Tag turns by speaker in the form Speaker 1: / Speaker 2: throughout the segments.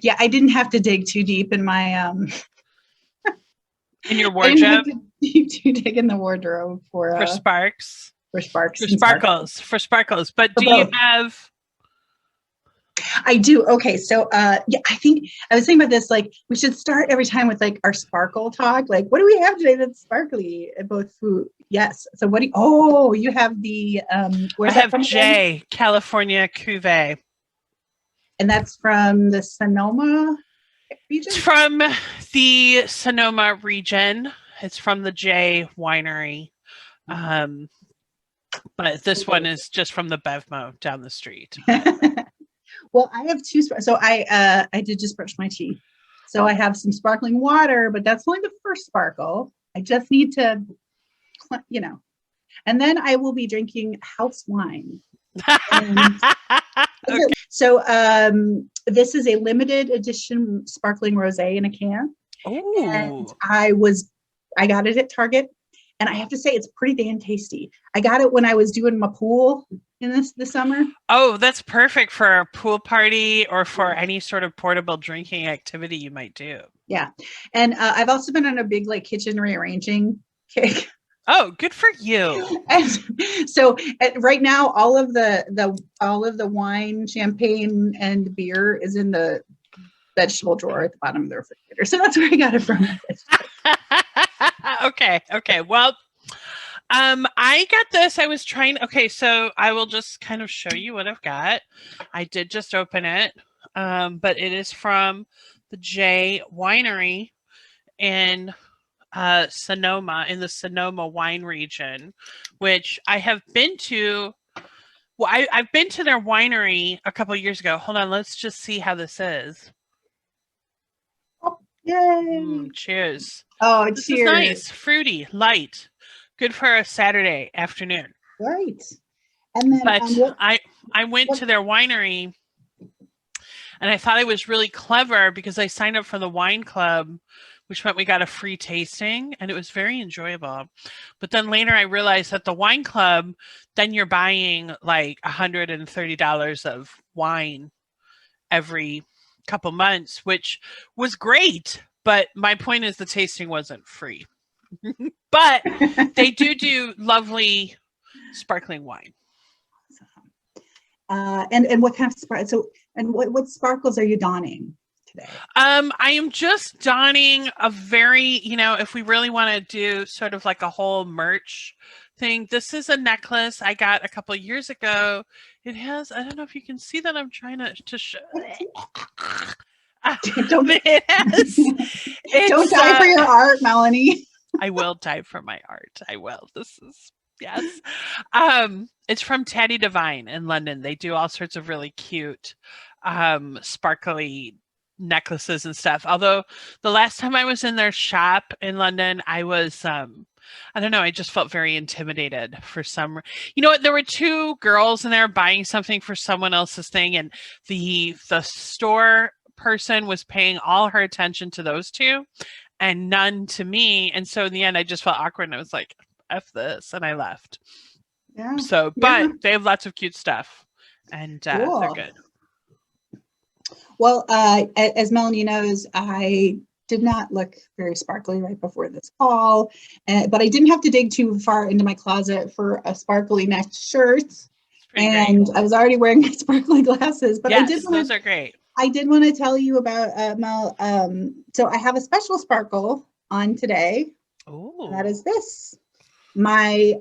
Speaker 1: Yeah, I didn't have to dig too deep in my
Speaker 2: In your
Speaker 1: I didn't have
Speaker 2: wardrobe
Speaker 1: to dig in the wardrobe
Speaker 2: for sparks,
Speaker 1: for
Speaker 2: for
Speaker 1: sparks and sparkles.
Speaker 2: sparkles, for sparkles. But
Speaker 1: For
Speaker 2: do you
Speaker 1: both.
Speaker 2: have?
Speaker 1: I do. Okay. So yeah, I think I was thinking about this, like we should start every time with like our sparkle talk. Like, what do we have today that's sparkly? Both food. Yes. So what do you have the
Speaker 2: I
Speaker 1: where's that
Speaker 2: have
Speaker 1: from again?
Speaker 2: J, California Cuvée.
Speaker 1: And that's from the Sonoma
Speaker 2: It's
Speaker 1: region?
Speaker 2: from the Sonoma region. It's from the J Winery. Um, but this one is just from the Bevmo down the street.
Speaker 1: Well, I have two. So I did just brush my teeth. So I have some sparkling water, but that's only the first sparkle. I just need to, and then I will be drinking house wine. And
Speaker 2: Okay.
Speaker 1: so this is a limited edition sparkling rosé in a can. And
Speaker 2: Oh,
Speaker 1: I got it at Target. And I have to say, it's pretty damn tasty. I got it when I was doing my pool in this summer.
Speaker 2: oh, that's perfect for a pool party or for any sort of portable drinking activity you might do.
Speaker 1: Yeah. And I've also been on a big like kitchen rearranging kick.
Speaker 2: Oh, good for you.
Speaker 1: And so right now, all of the wine, champagne, and beer is in the vegetable drawer at the bottom of the refrigerator. So that's where I got it from.
Speaker 2: Okay, okay. Well, I got this. I was trying. Okay, so I will just kind of show you what I've got. I did just open it, but it is from the J Winery in Sonoma, in the Sonoma wine region, which I have been to. Well, I've been to their winery a couple of years ago. Hold on, let's just see how this is.
Speaker 1: Oh, yay!
Speaker 2: Cheers.
Speaker 1: Oh,
Speaker 2: This is
Speaker 1: cheers!
Speaker 2: nice, fruity, light, good for a Saturday afternoon.
Speaker 1: Right. And then
Speaker 2: But I went to their winery and I thought I was really clever because I signed up for the wine club, which meant we got a free tasting and it was very enjoyable. But then later I realized that the wine club, then you're buying like $130 of wine every couple months, which was great. But my point is the tasting wasn't free. But they do lovely sparkling wine.
Speaker 1: And what kind of sparkle? So and what sparkles are you donning today?
Speaker 2: I am just donning a very, if we really want to do sort of like a whole merch thing, this is a necklace I got a couple years ago. It has, I don't know if you can see that I'm trying to show.
Speaker 1: Don't
Speaker 2: It has,
Speaker 1: don't
Speaker 2: it's,
Speaker 1: die for your art, Melanie.
Speaker 2: I will die for my art. I will. This is, yes. It's from Taddy Divine in London. They do all sorts of really cute, sparkly necklaces and stuff. Although the last time I was in their shop in London, I was, I don't know, I just felt very intimidated for some. You know what? There were two girls in there buying something for someone else's thing, and the store person was paying all her attention to those two and none to me. And so in the end, I just felt awkward and I was like, F this. And I left.
Speaker 1: Yeah.
Speaker 2: So,
Speaker 1: Yeah.
Speaker 2: but they have lots of cute stuff and
Speaker 1: Cool.
Speaker 2: they're good.
Speaker 1: Well, as Melanie knows, I did not look very sparkly right before this call, but I didn't have to dig too far into my closet for a sparkly neck shirt. And great. I was already wearing my sparkly glasses, but
Speaker 2: yes, those are great.
Speaker 1: I did want to tell you about Mel. So I have a special sparkle on today.
Speaker 2: Oh,
Speaker 1: that is this. My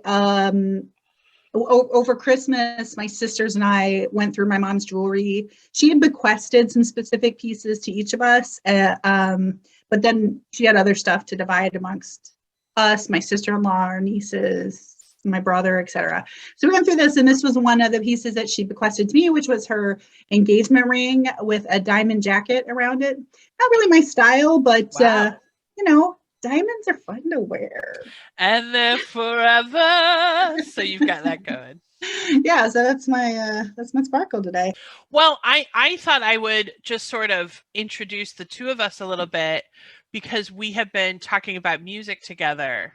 Speaker 1: over Christmas, my sisters and I went through my mom's jewelry. She had bequested some specific pieces to each of us, but then she had other stuff to divide amongst us, my sister-in-law, our nieces, my brother, etc. So we went through this, and this was one of the pieces that she bequested to me, which was her engagement ring with a diamond jacket around it. Not really my style, but
Speaker 2: wow.
Speaker 1: Diamonds are fun to wear.
Speaker 2: And they're forever. So you've got that going.
Speaker 1: Yeah, so that's my sparkle today.
Speaker 2: Well, I thought I would just sort of introduce the two of us a little bit because we have been talking about music together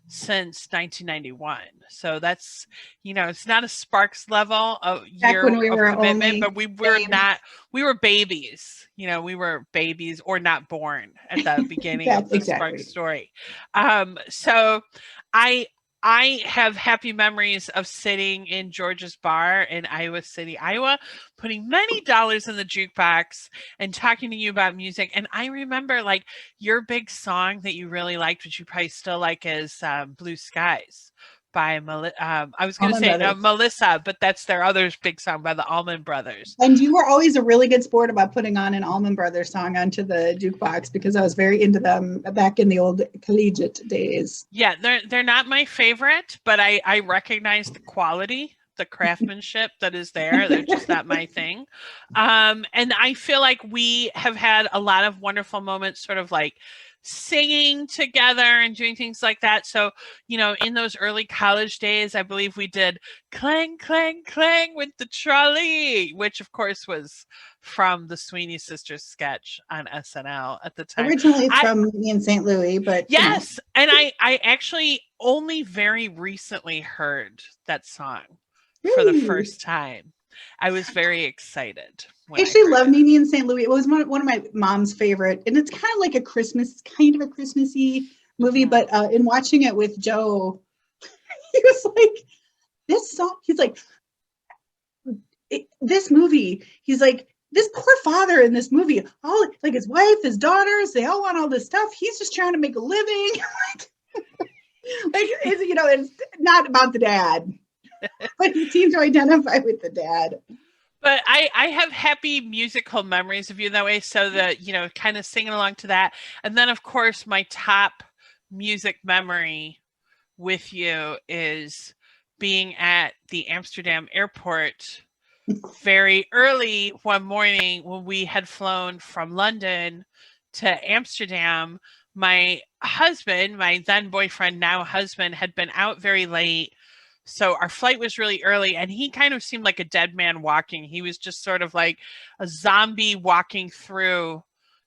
Speaker 2: since 1991. So that's, it's not a Sparks level of
Speaker 1: Back
Speaker 2: year
Speaker 1: when we
Speaker 2: of
Speaker 1: were
Speaker 2: commitment,
Speaker 1: only
Speaker 2: but we were
Speaker 1: babes.
Speaker 2: not, we were babies, we were babies or not born at the beginning of
Speaker 1: That's
Speaker 2: the Sparks
Speaker 1: exactly.
Speaker 2: story. So I, I have happy memories of sitting in George's bar in Iowa City, Iowa, putting many dollars in the jukebox and talking to you about music. And I remember like your big song that you really liked, which you probably still like, is Blue Skies by I was going to
Speaker 1: Allman
Speaker 2: say
Speaker 1: Brothers.
Speaker 2: Melissa, but that's their other big song by the Allman Brothers.
Speaker 1: And you were always a really good sport about putting on an Allman Brothers song onto the jukebox because I was very into them back in the old collegiate days.
Speaker 2: Yeah, they're not my favorite, but I recognize the quality, the craftsmanship that is there. They're just not my thing. And I feel like we have had a lot of wonderful moments, sort of like singing together and doing things like that. So, in those early college days, I believe we did Clang, Clang, Clang with the Trolley, which of course was from the Sweeney Sisters sketch on SNL at the time.
Speaker 1: Originally from me in St. Louis, but
Speaker 2: Yes, and I actually only very recently heard that song for the first time. I was very excited when
Speaker 1: I
Speaker 2: I
Speaker 1: actually
Speaker 2: heard
Speaker 1: love
Speaker 2: it.
Speaker 1: Mimi in St. Louis. It was one of my mom's favorite, and it's kind of like a Christmassy movie.
Speaker 2: Mhm.
Speaker 1: But in watching it with Joe, he was like, "This song." He's like, "This movie." He's like, "This poor father in this movie, all like his wife, his daughters, they all want all this stuff. He's just trying to make a living." It's not about the dad, but he seemed to identify with the dad.
Speaker 2: But I have happy musical memories of you that way. So that, kind of singing along to that. And then, of course, my top music memory with you is being at the Amsterdam airport very early one morning when we had flown from London to Amsterdam. My husband, my then boyfriend, now husband, had been out very late. So our flight was really early, and he kind of seemed like a dead man walking. He was just sort of like a zombie walking through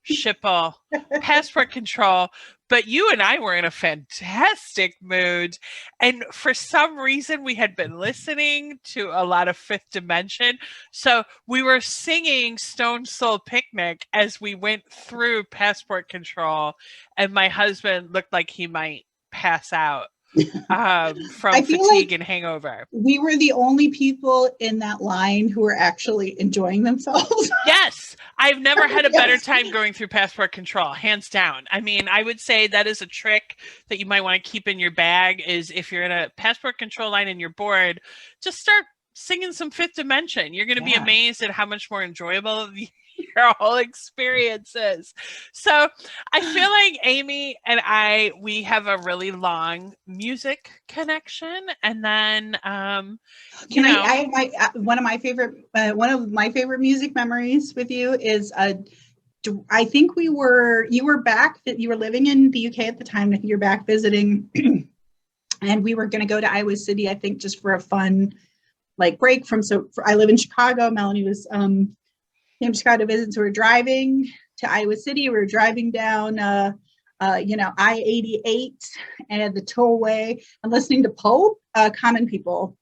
Speaker 2: Schiphol passport control. But you and I were in a fantastic mood. And for some reason, we had been listening to a lot of Fifth Dimension. So we were singing Stone Soul Picnic as we went through passport control. And my husband looked like he might pass out from fatigue and hangover.
Speaker 1: We were the only people in that line who were actually enjoying themselves.
Speaker 2: Yes, I've never had a better time going through passport control, hands down. I mean, I would say that is a trick that you might want to keep in your bag, is if you're in a passport control line and you're bored, just start singing some Fifth Dimension. You're going to be amazed at how much more enjoyable your whole experience is. So I feel like Amy and we have a really long music connection. And then,
Speaker 1: one of my favorite music memories with you is I think you were living in the UK at the time. I think you're back visiting, and we were going to go to Iowa City, I think, just for a fun break from. I live in Chicago. Melanie was came to Chicago to visit, so we were driving to Iowa City. We were driving down I-88 and the tollway and listening to Pope, Common People.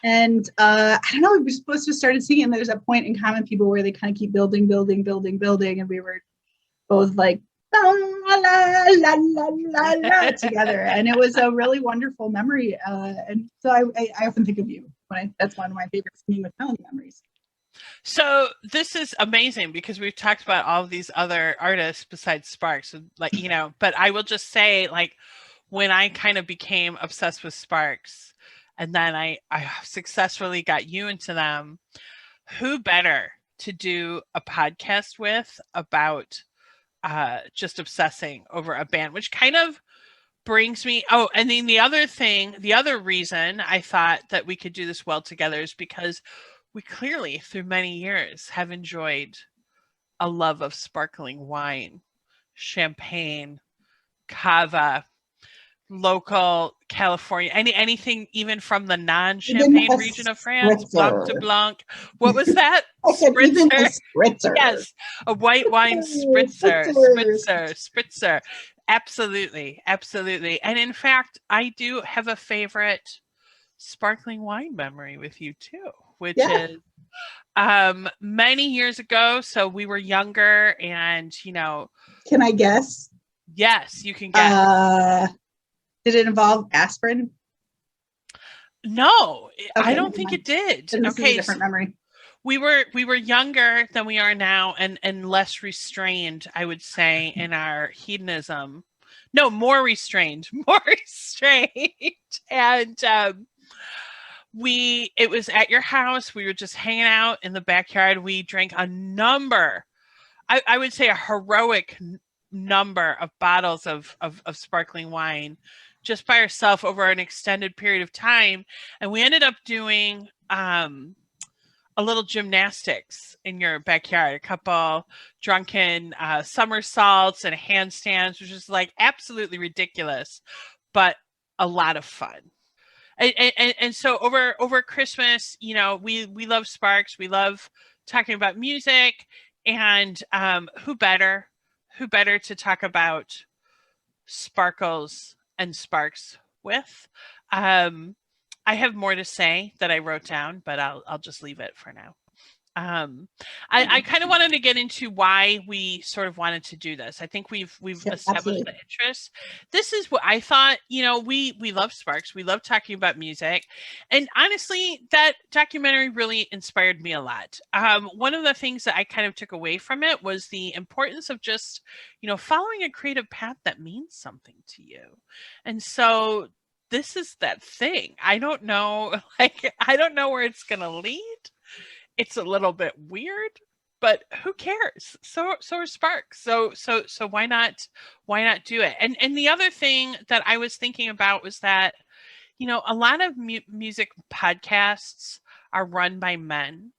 Speaker 1: And I don't know, we were supposed to start singing, and there's a point in Common People where they kind of keep building, and we were both like la la la la la together, and it was a really wonderful memory. And so I often think of you. That's one of my favorite singing with Melanie memories.
Speaker 2: So this is amazing because we've talked about all of these other artists besides Sparks, but I will just say, when I kind of became obsessed with Sparks, and then I successfully got you into them, who better to do a podcast with about just obsessing over a band, which kind of brings me. Oh, and then the other reason I thought that we could do this well together is because we clearly, through many years, have enjoyed a love of sparkling wine, champagne, cava, local California, anything even from the non-champagne region of France, Blanc de Blanc. What was that?
Speaker 1: Spritzer.
Speaker 2: Yes, a white wine spritzer. Absolutely, absolutely. And in fact, I do have a favorite sparkling wine memory with you too, which
Speaker 1: Yeah.
Speaker 2: is many years ago. So we were younger, and
Speaker 1: Can I guess?
Speaker 2: yes, you can guess.
Speaker 1: Uh, did it involve aspirin?
Speaker 2: No, I
Speaker 1: Okay,
Speaker 2: don't
Speaker 1: never
Speaker 2: think
Speaker 1: mind.
Speaker 2: it did.
Speaker 1: Then this is a
Speaker 2: Okay,
Speaker 1: different memory.
Speaker 2: we were younger than we are now, and less restrained, I would say, in our hedonism. No, more restrained, more restrained. And it was at your house. We were just hanging out in the backyard. We drank a number, I would say a heroic number of bottles of sparkling wine just by ourselves over an extended period of time. And we ended up doing a little gymnastics in your backyard, a couple drunken somersaults and handstands, which is like absolutely ridiculous, but a lot of fun. And so over Christmas, we love Sparks. We love talking about music, and who better to talk about sparkles and sparks with? Um, I have more to say that I wrote down, but I'll just leave it for now. Um, I kind of wanted to get into why we sort of wanted to do this. I think we've
Speaker 1: Yep,
Speaker 2: established the
Speaker 1: absolutely.
Speaker 2: interest. This is what I thought. We love Sparks. We love talking about music, and honestly, that documentary really inspired me a lot. One of the things that I kind of took away from it was the importance of just following a creative path that means something to you, and so. This is that thing. I don't know, like I don't know where it's gonna lead. It's a little bit weird, but who cares? So are Sparks. So why not do it? And the other thing that I was thinking about was that a lot of music podcasts are run by men,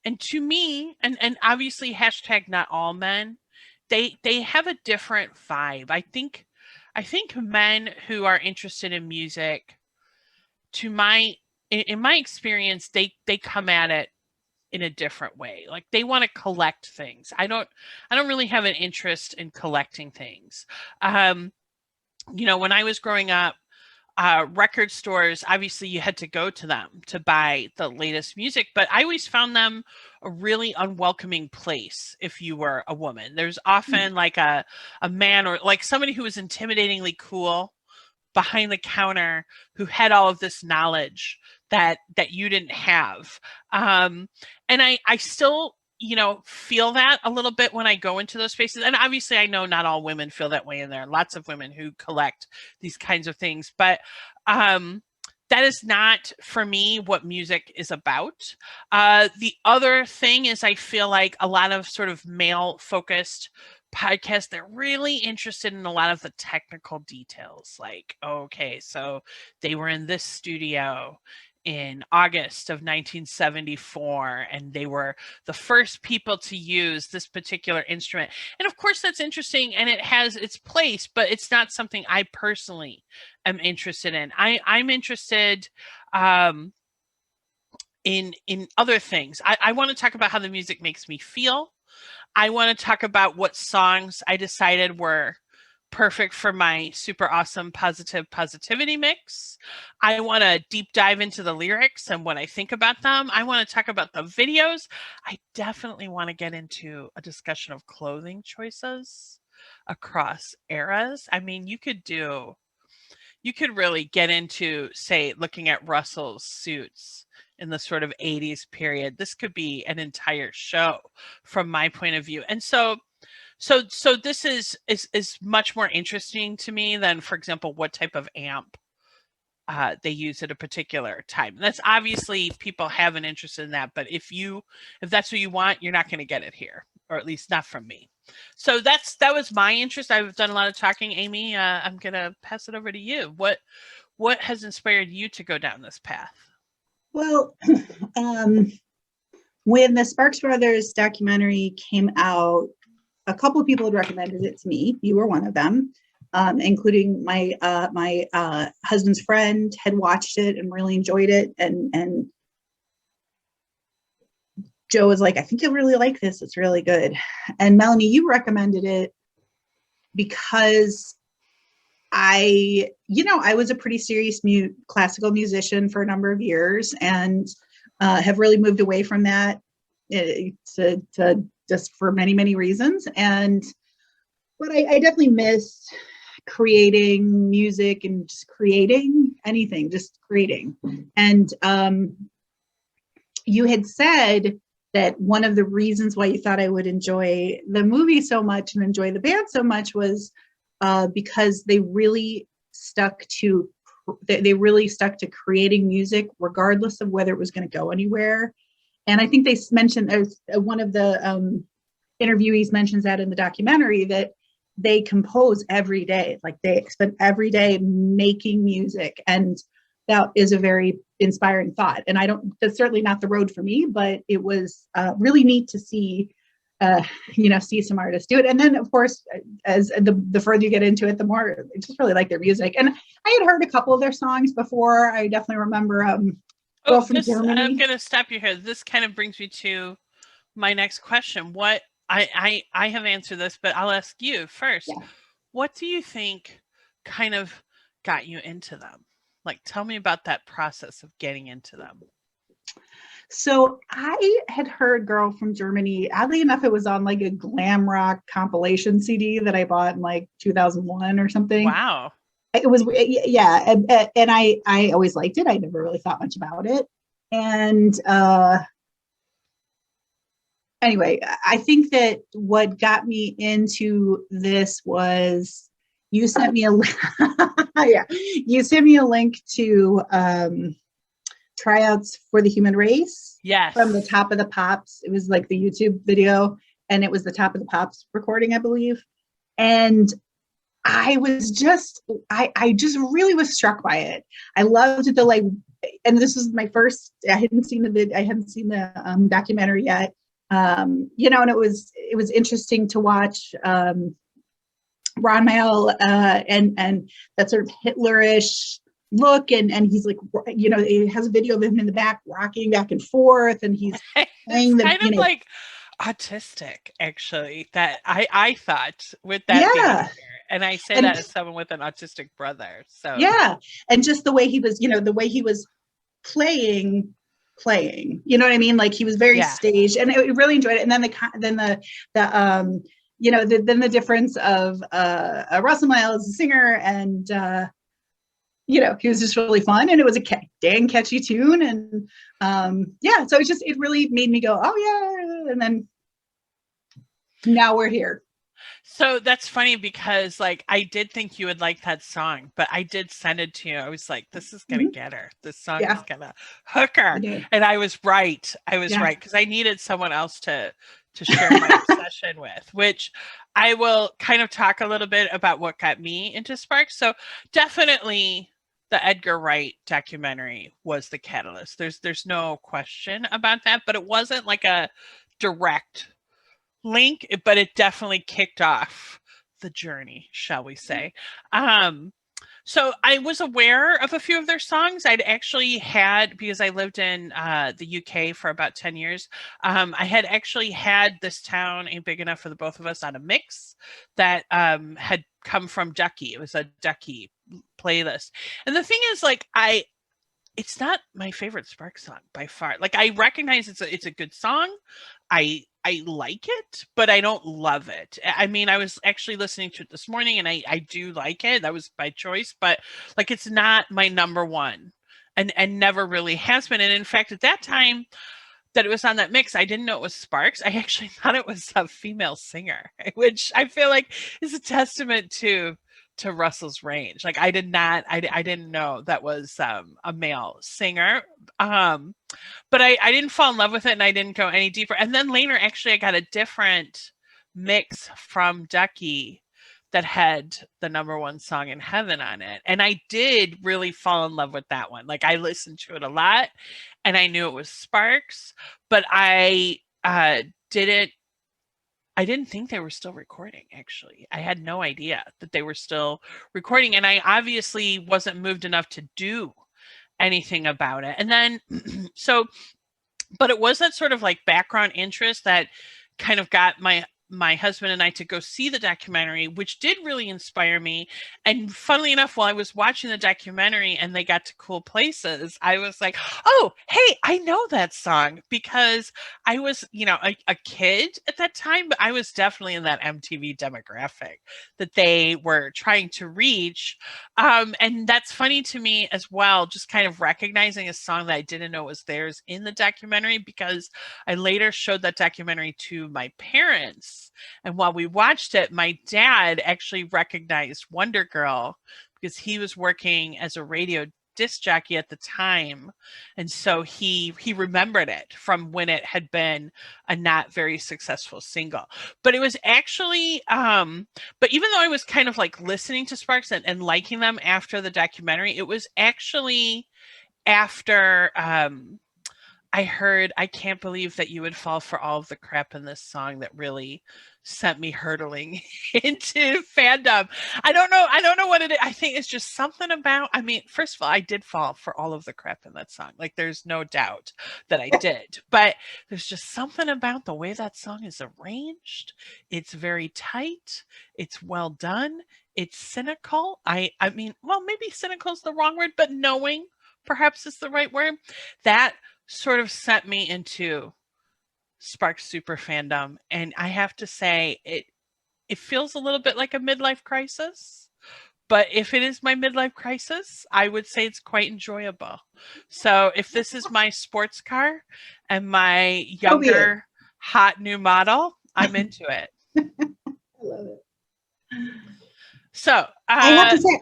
Speaker 2: and to me, and obviously hashtag not all men, they have a different vibe. I think men who are interested in music, to my in my experience, they come at it in a different way. Like they want to collect things. I don't really have an interest in collecting things. Um, when I was growing up, record stores, obviously you had to go to them to buy the latest music, but I always found them a really unwelcoming place if you were a woman. There's often like a man or like somebody who was intimidatingly cool behind the counter who had all of this knowledge that you didn't have. And I still feel that a little bit when I go into those spaces. And obviously I know not all women feel that way, and there are lots of women who collect these kinds of things, but that is not for me what music is about. The other thing is I feel like a lot of sort of male focused podcasts, they're really interested in a lot of the technical details, like, okay, so they were in this studio in August of 1974, and they were the first people to use this particular instrument. And of course, that's interesting and it has its place, but it's not something I personally am interested in. I'm interested in other things. I want to talk about how the music makes me feel. I want to talk about what songs I decided were perfect for my super awesome positivity mix. I want to deep dive into the lyrics and what I think about them. I want to talk about the videos. I definitely want to get into a discussion of clothing choices across eras. I mean, you could really get into, say, looking at Russell's suits in the sort of 80s period. This could be an entire show from my point of view. And so this is much more interesting to me than, for example, what type of amp they use at a particular time. That's obviously people have an interest in that, but if that's what you want, you're not going to get it here, or at least not from me. So that was my interest. I've done a lot of talking, Amy. I'm going to pass it over to you. What has inspired you to go down this path?
Speaker 1: Well, when the Sparks Brothers documentary came out, a couple of people had recommended it to me. You were one of them, including my husband's friend had watched it and really enjoyed it, and Joe was like, "I think you'll really like this. It's really good." And Melanie, you recommended it because I was a pretty serious classical musician for a number of years, and have really moved away from that to just for many, many reasons. But I definitely miss creating music and just creating anything, just creating. And you had said that one of the reasons why you thought I would enjoy the movie so much and enjoy the band so much was because they really stuck to creating music regardless of whether it was going to go anywhere. And I think they mentioned, one of the interviewees mentions that in the documentary, that they compose every day. Like they spend every day making music, and that is a very inspiring thought. And that's certainly not the road for me, but it was really neat to see some artists do it. And then of course, as the further you get into it, the more I just really like their music. And I had heard a couple of their songs before. I definitely remember Girl from Germany.
Speaker 2: I'm gonna stop you here. This kind of brings me to my next question. What I have answered this, but I'll ask you first.
Speaker 1: Yeah.
Speaker 2: What do you think kind of got you into them? Like, tell me about that process of getting into them.
Speaker 1: So I had heard Girl from Germany. Oddly enough, it was on like a glam rock compilation CD that I bought in like 2001 or something.
Speaker 2: Wow.
Speaker 1: It was, yeah. And I always liked it. I never really thought much about it. And anyway, I think that what got me into this was you sent me a you sent me a link to tryouts for the Human Race.
Speaker 2: Yes.
Speaker 1: From the Top of the Pops. It was like the YouTube video, and it was the Top of the Pops recording, I believe. And I just really was struck by it. I loved the and this was my first. I hadn't seen the documentary yet. And it was interesting to watch Ron Mael and that sort of Hitlerish look, and he's like, it has a video of him in the back rocking back and forth, and he's playing
Speaker 2: kind of like autistic, actually, that I thought with that behavior. And I say that as someone with an autistic brother. So
Speaker 1: yeah, and just the way he was, playing, you know what I mean? Like he was very staged, and I really enjoyed it. And then the difference of Russell Miles as a singer, and he was just really fun, and it was a dang catchy tune, and so it really made me go, oh yeah, and then now we're here.
Speaker 2: So that's funny because I did think you would like that song, but I did send it to you. I was like, this is going to get her. This song is going to hook her. And I was right. Right. Because I needed someone else to share my obsession with, which I will kind of talk a little bit about what got me into Sparks. So definitely the Edgar Wright documentary was the catalyst. There's no question about that, but it wasn't like a direct link, but it definitely kicked off the journey, shall we say. So I was aware of a few of their songs. I'd actually had, because I lived in the UK for about 10 years, I had actually had This Town Ain't Big Enough for the Both of Us on a mix that had come from Ducky. It was a Ducky playlist. And the thing is, it's not my favorite Sparks song by far. I recognize it's a good song. I like it, but I don't love it. I mean, I was actually listening to it this morning, and I do like it. That was by choice, but it's not my number one, and never really has been. And in fact, at that time that it was on that mix, I didn't know it was Sparks. I actually thought it was a female singer, which I feel like is a testament to Russell's range. I didn't know that was a male singer. But I didn't fall in love with it, and I didn't go any deeper. And then later, actually, I got a different mix from Ducky that had the number one song in heaven on it. And I did really fall in love with that one. I listened to it a lot, and I knew it was Sparks, but I didn't think they were still recording, actually. I had no idea that they were still recording, and I obviously wasn't moved enough to do anything about it. And then, but it was that sort of background interest that kind of got my my husband and I to go see the documentary, which did really inspire me. And funnily enough, while I was watching the documentary and they got to cool places, I was like, oh, hey, I know that song, because I was, a kid at that time, but I was definitely in that MTV demographic that they were trying to reach. And that's funny to me as well, just kind of recognizing a song that I didn't know was theirs in the documentary, because I later showed that documentary to my parents. And while we watched it, my dad actually recognized Wonder Girl because he was working as a radio disc jockey at the time. And so he remembered it from when it had been a not very successful single. But it was actually but even though I was kind of like listening to Sparks and liking them after the documentary, it was actually after I heard I Can't Believe That You Would Fall for All of the Crap in This Song that really sent me hurtling into fandom. I don't know what it is. I think it's just something about, I mean, first of all, I did fall for all of the crap in that song. Like, there's no doubt that I did. But there's just something about the way that song is arranged. It's very tight. It's well done. It's cynical. I mean, well, maybe cynical is the wrong word, but knowing perhaps is the right word. That sort of sent me into Sparks super fandom. And I have to say, it feels a little bit like a midlife crisis. But if it is my midlife crisis, I would say it's quite enjoyable. So if this is my sports car and my younger hot new model, I'm into it.
Speaker 1: I love it.
Speaker 2: So
Speaker 1: I have to say,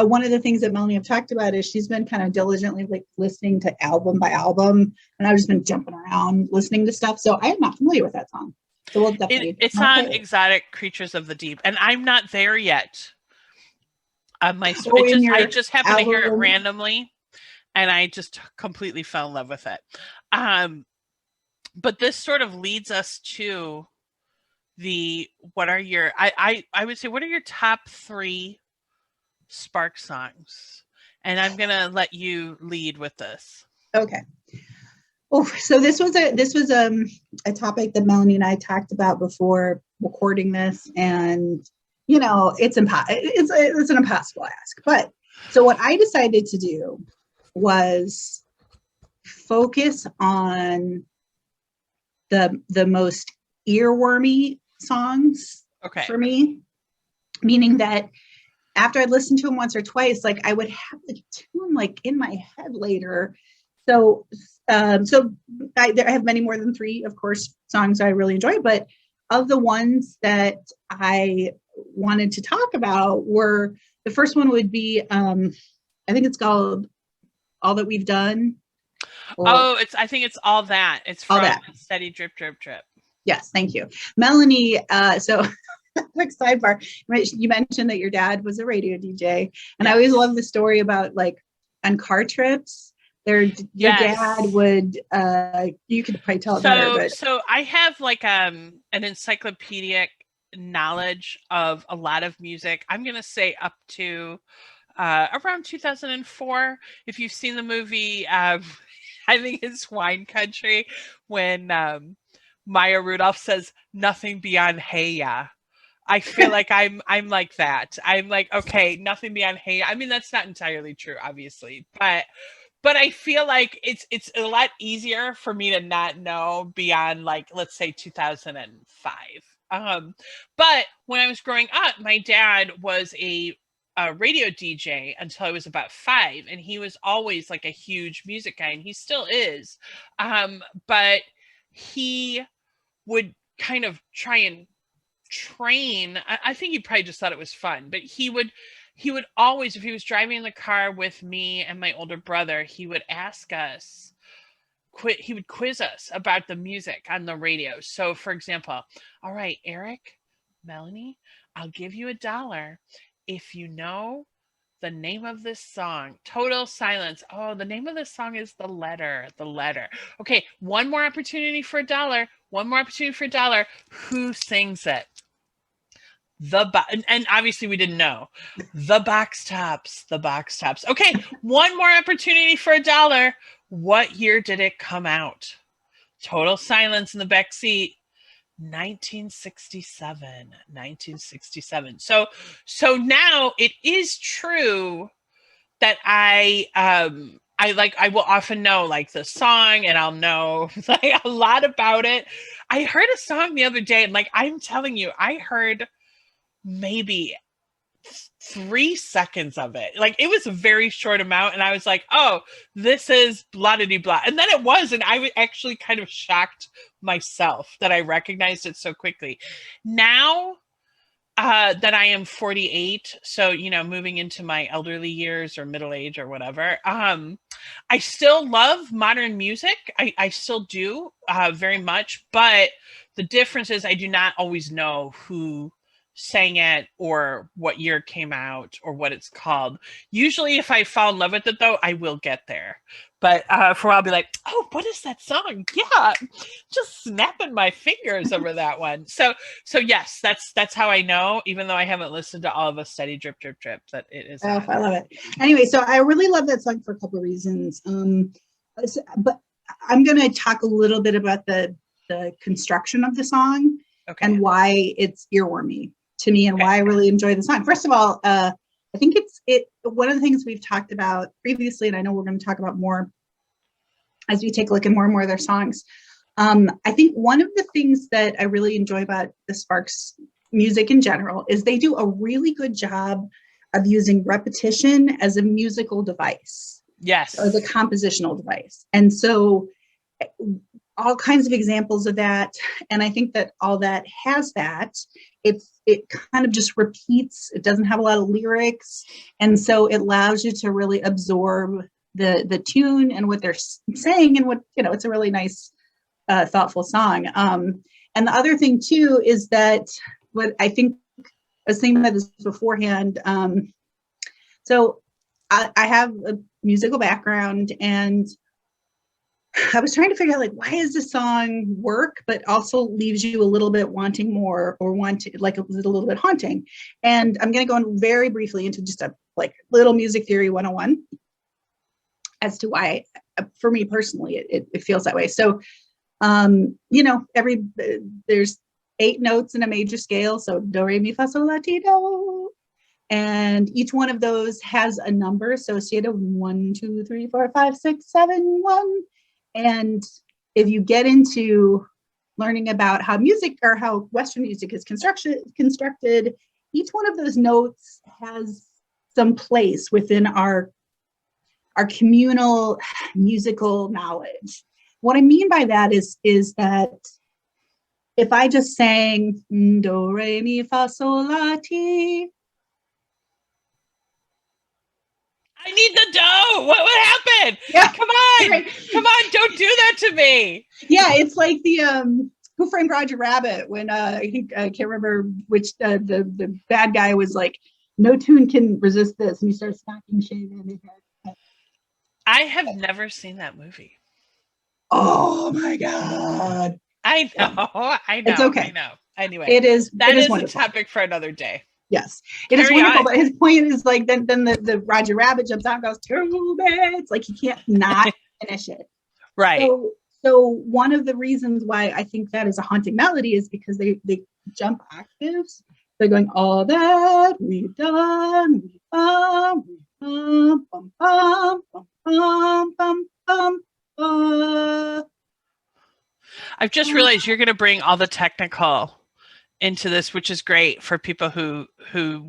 Speaker 1: one of the things that Melanie have talked about is she's been kind of diligently like listening to album by album, and I've just been jumping around listening to stuff. So I am not familiar with that song. So we'll definitely.
Speaker 2: It's on Exotic Creatures of the Deep, and I'm not there yet. I just happened to hear it randomly, and I just completely fell in love with it. But this sort of leads us to what are your top 3 Spark songs? And I'm gonna let you lead with this.
Speaker 1: Okay. Oh, so this was a topic that Melanie and I talked about before recording this, and it's an impossible ask. But so what I decided to do was focus on the most earwormy songs for me, meaning that after I'd listened to them once or twice, like I would have the tune like in my head later. So I have many more than 3, of course, songs I really enjoy, but of the ones that I wanted to talk about were, the first one would be, I think it's called All That We've Done.
Speaker 2: I think it's All That. It's from Steady Drip, Drip, Drip.
Speaker 1: Yes, thank you. Melanie, so quick sidebar, you mentioned that your dad was a radio DJ, and I always love the story about like on car trips, your dad would, you could probably tell it better. But.
Speaker 2: So I have like an encyclopedic knowledge of a lot of music. I'm going to say up to around 2004. If you've seen the movie, I think it's Wine Country, when Maya Rudolph says nothing beyond hey ya. I feel like I'm like that. I'm like, okay, nothing beyond hey ya. I mean, that's not entirely true, obviously, but I feel like it's a lot easier for me to not know beyond, like, let's say 2005. But when I was growing up, my dad was a radio DJ until I was about 5, and he was always like a huge music guy, and he still is. But he would kind of try and train. I think he probably just thought it was fun, but he would always, if he was driving in the car with me and my older brother, he would ask us, he would quiz us about the music on the radio. So for example, all right, Eric, Melanie, I'll give you $1 if you know the name of this song. Total silence. Oh, the name of this song is The Letter. Okay, one more opportunity for $1. Who sings it? And obviously we didn't know. The Box Tops. Okay, one more opportunity for $1. What year did it come out? Total silence in the back seat. 1967. So now it is true that I will often know like the song, and I'll know like a lot about it. I heard a song the other day, and like I'm telling you, I heard maybe 3 seconds of it. Like it was a very short amount, and I was like, "Oh, this is blah de blah," and then it was, and I was actually kind of shocked myself that I recognized it so quickly. Now that I am 48, so moving into my elderly years or middle age or whatever. I still love modern music. I still do very much, but the difference is I do not always know who sang it or what year it came out or what it's called. Usually if I fall in love with it though, I will get there. But for a while I'll be like, oh, what is that song? Yeah, just snapping my fingers over that one. So yes, that's how I know, even though I haven't listened to all of A Steady Drip Drip Drip, that it is.
Speaker 1: Oh, I love it. Anyway, so I really love that song for a couple of reasons. But I'm going to talk a little bit about the construction of the song, okay, and why it's earwormy to me, and okay, why I really enjoy the song. First of all, I think it's one of the things we've talked about previously, and I know we're going to talk about more as we take a look at more and more of their songs. I think one of the things that I really enjoy about the Sparks music in general is they do a really good job of using repetition as a musical device.
Speaker 2: Yes.
Speaker 1: As a compositional device. And so all kinds of examples of that. And I think that all that has that. It kind of just repeats. It doesn't have a lot of lyrics. And so it allows you to really absorb the tune and what they're saying, and what, it's a really nice, thoughtful song. And the other thing too is that what I think, I was thinking about this beforehand. So I have a musical background, and I was trying to figure out, like, why does this song work, but also leaves you a little bit wanting more, or like a little bit haunting. And I'm going to go on very briefly into just a little music theory 101 as to why, for me personally, it feels that way. So, there's 8 notes in a major scale. So do, re, mi, fa, sol, la, ti, do. And each one of those has a number associated with 1, 2, 3, 4, 5, 6, 7, 1. And if you get into learning about how music, or how Western music is constructed, each one of those notes has some place within our communal musical knowledge. What I mean by that is that if I just sang do, re, mi, fa, sol, la, ti.
Speaker 2: I need the dough. What happened?
Speaker 1: Yeah.
Speaker 2: Come on. Right. Come on. Don't do that to me.
Speaker 1: Yeah. It's like the Who Framed Roger Rabbit, when I can't remember which, the bad guy was like, no tune can resist this. And he starts smacking Shane in his head.
Speaker 2: I have never seen that movie.
Speaker 1: Oh my God.
Speaker 2: I know. I know.
Speaker 1: It's okay.
Speaker 2: I know. Anyway,
Speaker 1: that is
Speaker 2: a topic for another day.
Speaker 1: Yes, it is wonderful. But his point is, like, then the Roger Rabbit jumps out and goes, too bad. It's like he can't not finish it.
Speaker 2: Right.
Speaker 1: So one of the reasons why I think that is a haunting melody is because they jump octaves. They're going, all that we've done, bum, bum, bum, bum, bum, bum, bum, bum.
Speaker 2: I've just realized you're going to bring all the technical into this, which is great for people who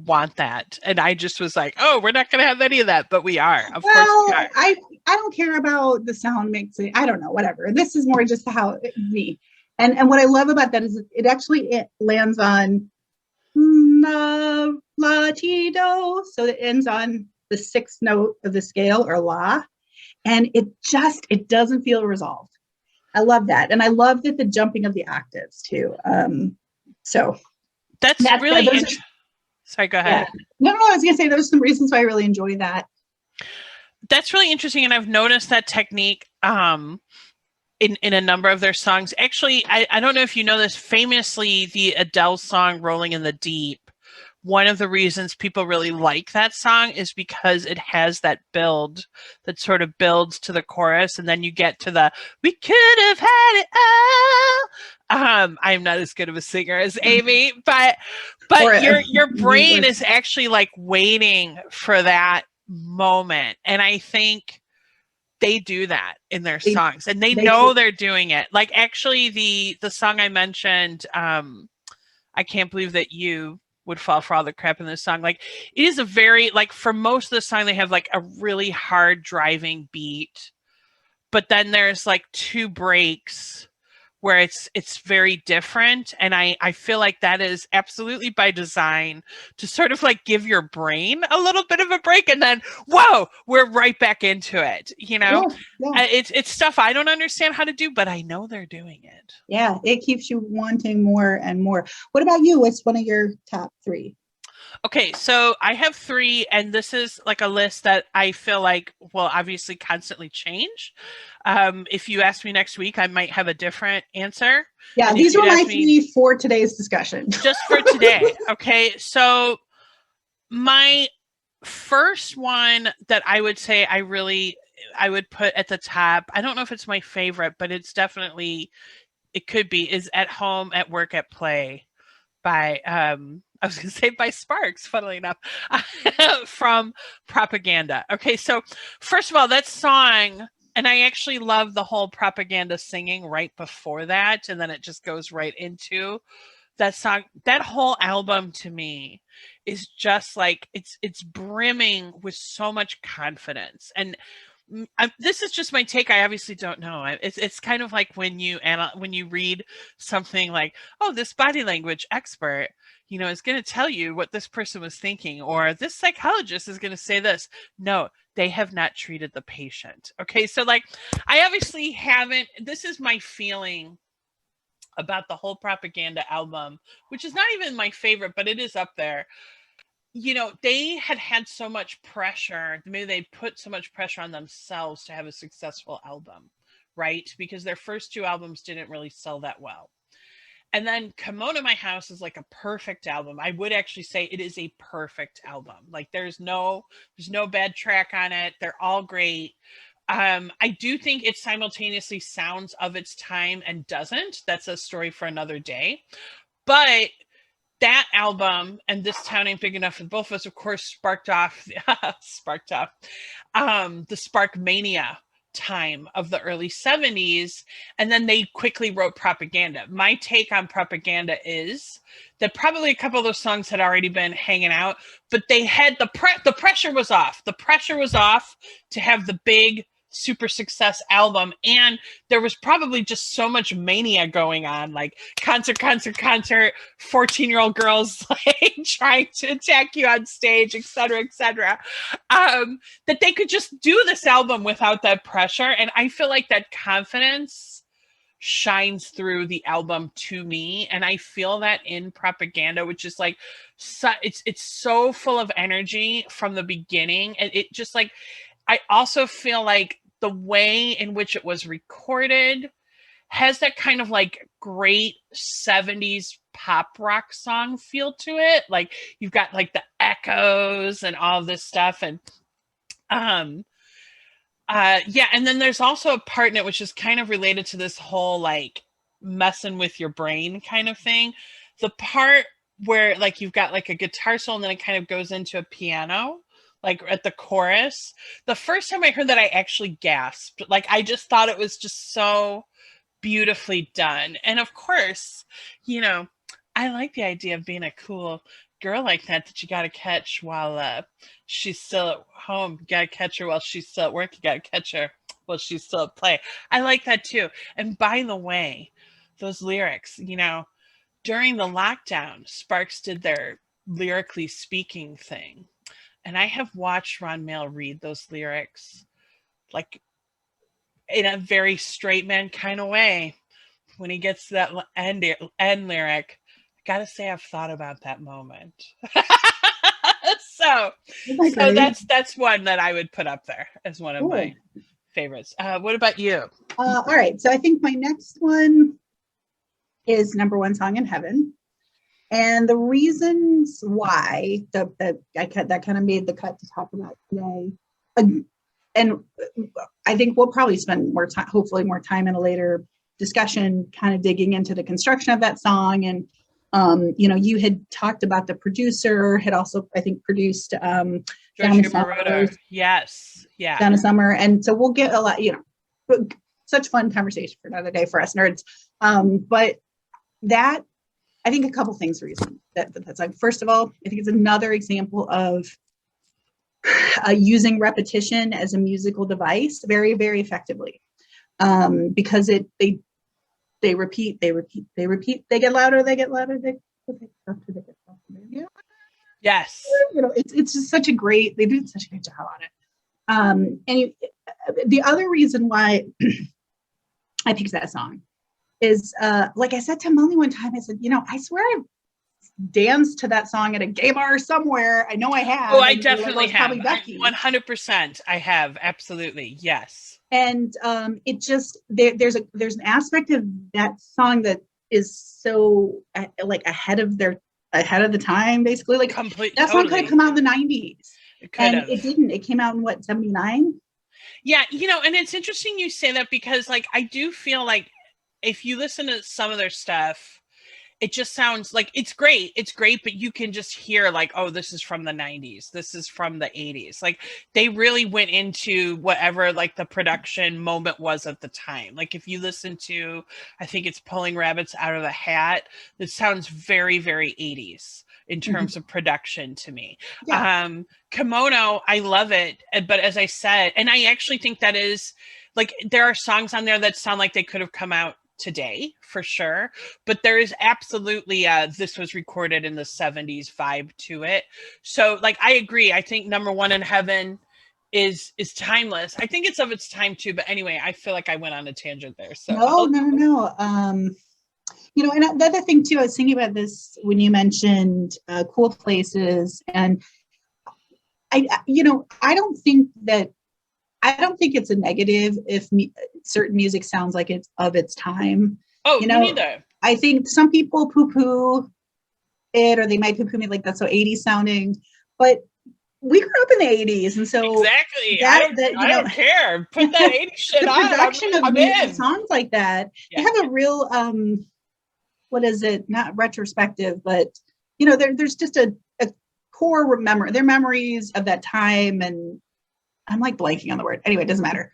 Speaker 2: want that. And I just was like, oh, we're not going to have any of that, but we are. Of course we are.
Speaker 1: I don't care about the sound mixing. I don't know, whatever. This is more just how me. And what I love about that is it lands on la, la, ti, do. So it ends on the 6th note of the scale, or la. And it doesn't feel resolved. I love that. And I love that the jumping of the octaves too. So
Speaker 2: that's really interesting. Sorry, go ahead.
Speaker 1: Yeah. No, I was going to say those are some reasons why I really enjoy that.
Speaker 2: That's really interesting. And I've noticed that technique in a number of their songs. Actually, I don't know if you know this, famously, the Adele song Rolling in the Deep, one of the reasons people really like that song is because it has that build that sort of builds to the chorus, and then you get to the "we could have had it all." I'm not as good of a singer as Amy, but your brain is actually like waiting for that moment, and I think they do that in their songs, and they know they're doing it. Like actually, the song I mentioned, I can't believe that you would fall for all the crap in this song. Like it is a very, like for most of the song, they have like a really hard driving beat, but then there's like 2 breaks where it's very different. And I feel like that is absolutely by design to sort of like give your brain a little bit of a break, and then whoa, we're right back into it.
Speaker 1: Yeah.
Speaker 2: It's stuff I don't understand how to do, but I know they're doing it.
Speaker 1: Yeah, it keeps you wanting more and more. What about you? What's one of your top 3?
Speaker 2: Okay, so I have 3, and this is like a list that I feel like will obviously constantly change. If you ask me next week, I might have a different answer.
Speaker 1: Yeah, these are my 3 for today's discussion.
Speaker 2: Just for today. Okay, so my first one that I would say I would put at the top, I don't know if it's my favorite, but it's definitely, it could be, is At Home, At Work, At Play by I was going to say by Sparks, funnily enough, from Propaganda. Okay, so first of all, that song, and I actually love the whole Propaganda singing right before that, and then it just goes right into that song. That whole album to me is just like, it's brimming with so much confidence. And this is just my take. I obviously don't know. It's kind of like when you read something like, oh, this body language expert, is going to tell you what this person was thinking, or this psychologist is going to say this. No, they have not treated the patient. Okay, so like, I obviously haven't. This is my feeling about the whole Propaganda album, which is not even my favorite, but it is up there. They had so much pressure. Maybe they put so much pressure on themselves to have a successful album, right? Because their first 2 albums didn't really sell that well. And then Come On to My House is like a perfect album. I would actually say it is a perfect album. Like there's no bad track on it. They're all great. I do think it simultaneously sounds of its time and doesn't. That's a story for another day. But that album and This Town Ain't Big Enough for both of us, of course, sparked off the Spark Mania time of the early 70s. And then they quickly wrote Propaganda. My take on Propaganda is that probably a couple of those songs had already been hanging out, but they had the pressure was off. The pressure was off to have the big super success album, and there was probably just so much mania going on, like concert 14-year-old girls like trying to attack you on stage, etc., that they could just do this album without that pressure. And I feel like that confidence shines through the album to me, and I feel that in Propaganda, which is like it's so full of energy from the beginning. And it just like, I also feel like the way in which it was recorded has that kind of like great 70s pop rock song feel to it. Like you've got like the echoes and all this stuff. And yeah, and then there's also a part in it which is kind of related to this whole like messing with your brain kind of thing. The part where like you've got like a guitar solo and then it kind of goes into a piano, like at the chorus. The first time I heard that, I actually gasped. Like I just thought it was just so beautifully done. And of course, I like the idea of being a cool girl like that you got to catch while she's still at home. You got to catch her while she's still at work. You got to catch her while she's still at play. I like that too. And by the way, those lyrics, during the lockdown, Sparks did their lyrically speaking thing. And I have watched Ron Mail read those lyrics like in a very straight man kind of way. When he gets to that end lyric, I gotta say I've thought about that moment. so that's one that I would put up there as one of my favorites. What about you?
Speaker 1: All right, so I think my next one is Number One Song in Heaven. And the reasons why that kind of made the cut to talk about today, and I think we'll probably spend more time, hopefully more time in a later discussion, kind of digging into the construction of that song. And you had talked about the producer had also, I think, produced
Speaker 2: George
Speaker 1: Donna
Speaker 2: Moroder.
Speaker 1: Summer.
Speaker 2: Yes, yeah.
Speaker 1: Donna Summer, and so we'll get a lot. Such fun conversation for another day for us nerds. But that, I think, a couple things reason that's like, first of all, I think it's another example of using repetition as a musical device very, very effectively, because they repeat, they get louder, they get louder, they get softer. Yeah.
Speaker 2: Yes.
Speaker 1: It's just such a great, they do such a good job on it. And the other reason why I picked that song is, like I said to Molly one time, I said, I swear I've danced to that song at a gay bar somewhere. I know I have.
Speaker 2: Oh, I definitely
Speaker 1: have.
Speaker 2: Probably Becky. 100%. I have. Absolutely. Yes.
Speaker 1: And it just, there's an aspect of that song that is so like ahead of the time, basically. Like that song could have come out in the 90s. It didn't. It came out in what, 79?
Speaker 2: Yeah, and it's interesting you say that, because like I do feel like if you listen to some of their stuff, it just sounds like it's great, but you can just hear like, oh, this is from the 90s, this is from the 80s. Like they really went into whatever like the production moment was at the time. Like if you listen to, I think it's Pulling Rabbits Out of a Hat, it sounds very, very 80s in terms of production to me. Yeah. Kimono, I love it, but as I said, and I actually think that is like, there are songs on there that sound like they could have come out today for sure, but there is absolutely this was recorded in the 70s vibe to it. So like I agree, I think Number One in Heaven is timeless. I think it's of its time too, but anyway, I feel like I went on a tangent there. So
Speaker 1: no. And the other thing too, I was thinking about this when you mentioned Cool Places, and I don't think it's a negative if certain music sounds like it's of its time.
Speaker 2: Oh, me neither.
Speaker 1: I think some people poo-poo it, or they might poo-poo me like that's so 80s sounding, but we grew up in the 80s, and so
Speaker 2: exactly. I don't care. Put that 80s shit
Speaker 1: the
Speaker 2: on.
Speaker 1: Production of songs like that, they have a real what is it? Not retrospective, but there's just a core their memories of that time, and I'm like blanking on the word. Anyway, it doesn't matter.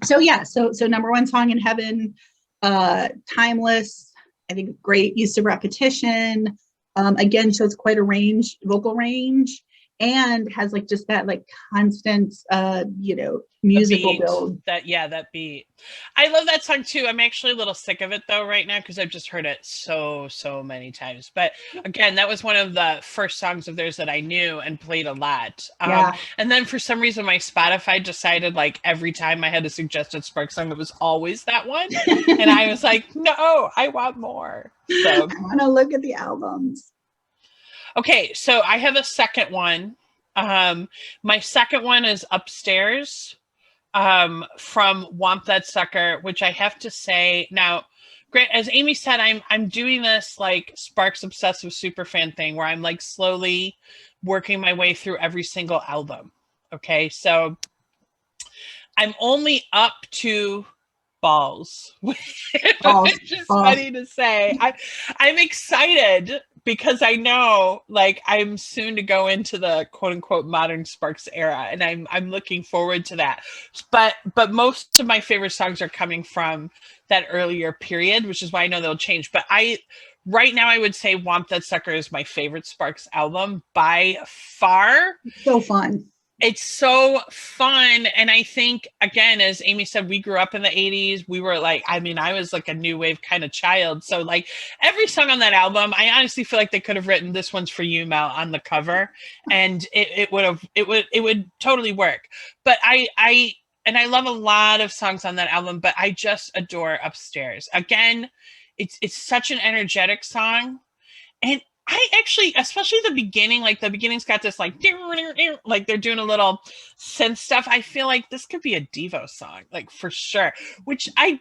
Speaker 1: So Number One Song in Heaven, timeless. I think great use of repetition. Again, shows quite a vocal range, and has like just that like constant, musical build.
Speaker 2: That beat. I love that song too. I'm actually a little sick of it though right now, because I've just heard it so many times. But again, that was one of the first songs of theirs that I knew and played a lot. And then for some reason, my Spotify decided like every time I had a suggested Spark song, it was always that one. And I was like, no, I want more. So
Speaker 1: I want to look at the albums.
Speaker 2: Okay, so I have a second one. My second one is Upstairs, from Womp That Sucker, which I have to say now, Grant, as Amy said, I'm doing this like Sparks obsessive superfan thing where I'm like slowly working my way through every single album. Okay, so I'm only up to Balls, which is funny to say. I'm excited because I know like I'm soon to go into the quote unquote modern Sparks era, and I'm looking forward to that. But most of my favorite songs are coming from that earlier period, which is why I know they'll change. But right now I would say Womp That Sucker is my favorite Sparks album by far.
Speaker 1: So fun.
Speaker 2: It's so fun. And I think, again, as Amy said, we grew up in the 80s. We were like, I was like a new wave kind of child. So like every song on that album, I honestly feel like they could have written "This One's for You, Mel" on the cover, and it would totally work. But I love a lot of songs on that album, but I just adore Upstairs. Again, it's such an energetic song. And I actually, especially the beginning, like the beginning's got this like they're doing a little synth stuff. I feel like this could be a Devo song, like for sure. Which we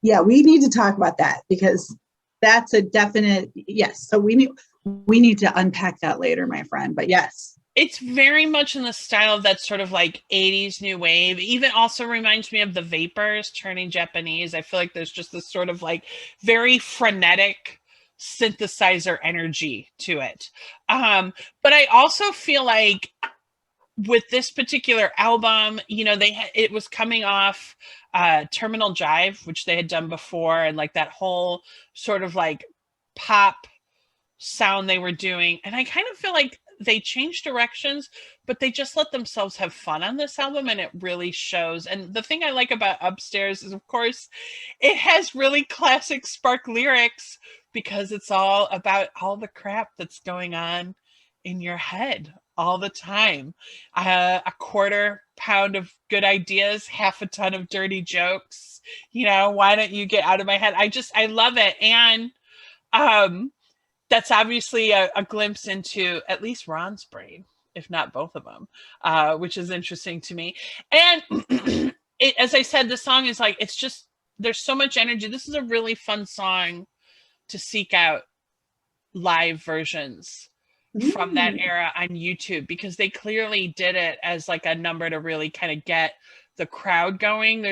Speaker 1: need to talk about that, because that's a definite yes. So we need to unpack that later, my friend. But yes.
Speaker 2: It's very much in the style of that sort of like 80s new wave. Even also reminds me of the Vapors turning Japanese. I feel like there's just this sort of like very frenetic synthesizer energy to it. But I also feel like with this particular album, you know, it was coming off Terminal Jive, which they had done before, and like that whole sort of like pop sound they were doing. And I kind of feel like they changed directions, but they just let themselves have fun on this album, and it really shows. And the thing I like about Upstairs is, of course, it has really classic Spark lyrics because it's all about all the crap that's going on in your head all the time. A quarter pound of good ideas, half a ton of dirty jokes. You know, why don't you get out of my head? I love it. And that's obviously a glimpse into at least Ron's brain, if not both of them, which is interesting to me. And as I said, the song is like, it's just, there's so much energy. This is a really fun song to seek out live versions from that era on YouTube, because they clearly did it as like a number to really kind of get the crowd going.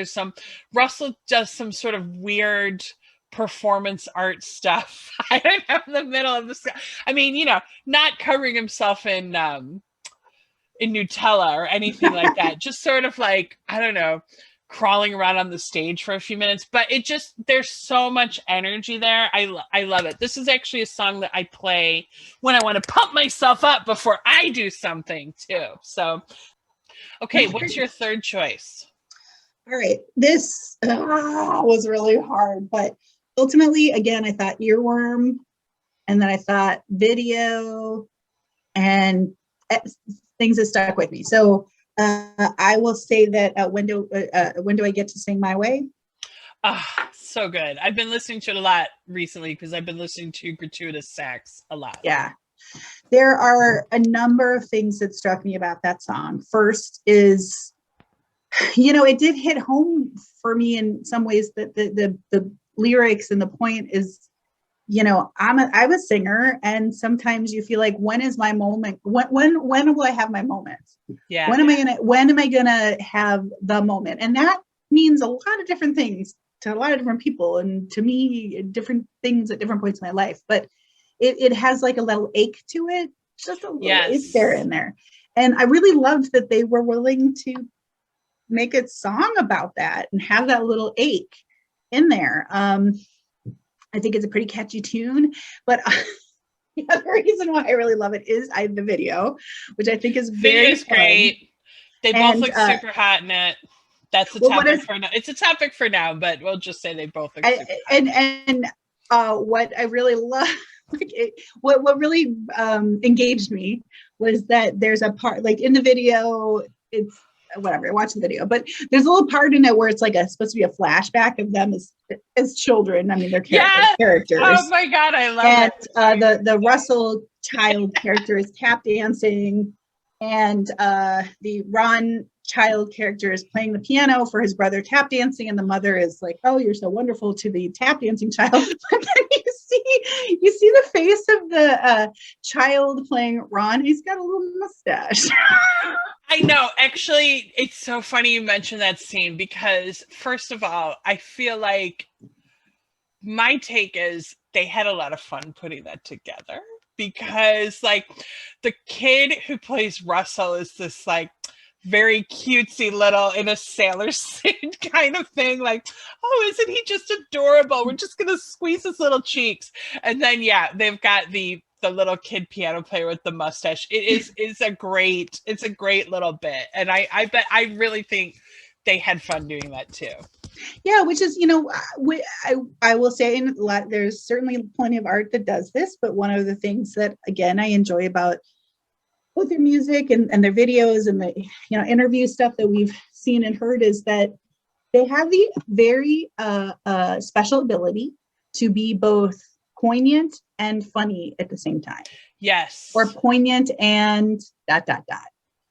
Speaker 2: Russell does some sort of weird performance art stuff. I don't know, in the middle of the sky. I mean, you know, not covering himself in Nutella or anything like that. Just sort of like, I don't know, crawling around on the stage for a few minutes. But there's so much energy there. I love it. This is actually a song that I play when I want to pump myself up before I do something too. So, okay, what's your third choice?
Speaker 1: All right, this was really hard, but ultimately, again, I thought Earworm, and then I thought Video, and things that stuck with me. So I will say that when do I get to sing my way?
Speaker 2: So good. I've been listening to it a lot recently because I've been listening to Gratuitous Sax a lot.
Speaker 1: Yeah. There are a number of things that struck me about that song. First is, you know, it did hit home for me in some ways, that the lyrics, and the point is, you know, I'm a singer, and sometimes you feel like, when is my moment? When will I have my moment?
Speaker 2: Yeah.
Speaker 1: When am I gonna have the moment? And that means a lot of different things to a lot of different people, and to me, different things at different points in my life. But it has like a little ache to it, just a little ache there in there. And I really loved that they were willing to make a song about that and have that little ache in there. I think it's a pretty catchy tune, but the other reason why I really love it is the video, which I think is very fun.
Speaker 2: Great. They both look super hot in it. That's a topic for now. It's a topic for now, but we'll just say they both look super hot.
Speaker 1: And what I really love, what really engaged me was that there's a part, like in the video, it's whatever, I watched the video, but there's a little part in it where it's like supposed to be a flashback of them as children. I mean, they're characters.
Speaker 2: Oh my God, I love it.
Speaker 1: And the Russell child character is tap dancing, and the Ron child character is playing the piano for his brother tap dancing, and the mother is like, "Oh, you're so wonderful," to the tap dancing child. But then you see the face of the child playing Ron. He's got a little mustache.
Speaker 2: I know. Actually, it's so funny you mentioned that scene, because first of all, I feel like my take is they had a lot of fun putting that together, because like the kid who plays Russell is this like very cutesy little in a sailor suit kind of thing, like, oh, isn't he just adorable? We're just gonna squeeze his little cheeks. And then they've got the little kid piano player with the mustache. It's a great little bit, and I really think they had fun doing that too.
Speaker 1: Yeah, which is, you know, I will say, there's certainly plenty of art that does this, but one of the things that, again, I enjoy about both their music and their videos and the, you know, interview stuff that we've seen and heard is that they have the very special ability to be both poignant and funny at the same time.
Speaker 2: Yes.
Speaker 1: Or poignant and ...